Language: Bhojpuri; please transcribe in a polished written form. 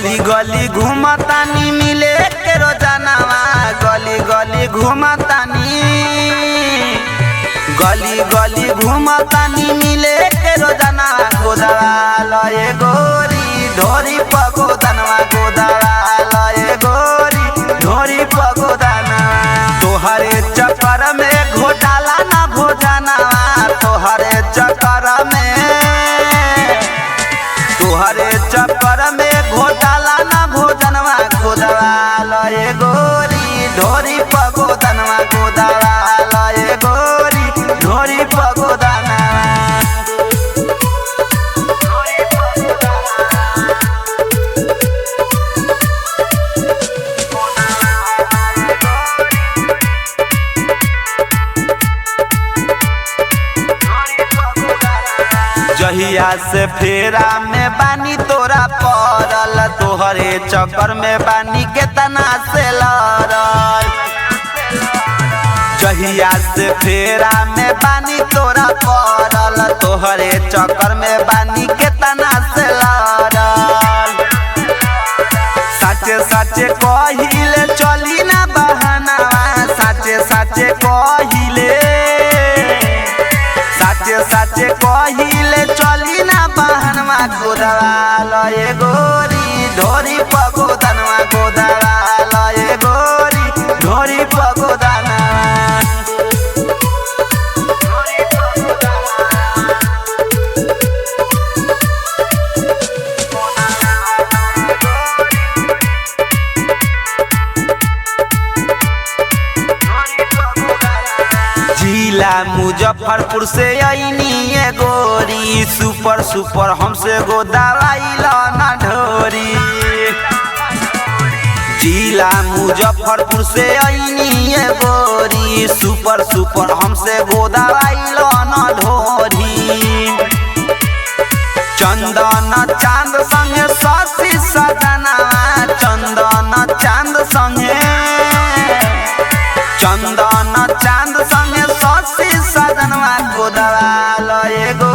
गली गली घूमतानी मिले के रोजानावा, गली गली घूमतानी, गली गली घूमतानी मिले के रोजाना। गोदवा लए गोरी ढोरी पगोदनवा, गोदवा लए गोरी ढोरी पगोदना। तोहरे चक्कर में घोटाला ना भोजनवा, तोहरे चक्कर में, तोहरे चक्कर में घोटाला ना भोजनवा। गोदवा लए गोरी ढोरी पगोदनवा, गोदवा लए गोरी ढोरी पगोदना। जहिया से फेरा में बानी तोरा पड़ल, तोहरे चक्कर में बानी केतना से लड़ल। जहिया से फेरा में बानी तोरा पड़ल, तोहरे चक्कर में बानी केतना से लड़ल। साचे साचे कहिले चली ना बहनावा, साचे साचे कहिले, साचे साचे कहिले चली ना बहनवा। गोदवा लए गोरी ढोरी पगोदनवा, गोदवा लए गोरी ढोरी पगोदना। जिला मुजफ्फरपुर से आईनी ये गोरी, सुपर सुपर हमसे गोदवाई ना ढोरी। जिला मुजफ्फरपुर से आईनी ये गोरी, सुपर सुपर हमसे गोदवाई ना ढोरी। चंदन चांद संगे शशि सजना, चंदन चांद संगे, चंदन चांद संगे शशि सजनवा। गोदवा लए गो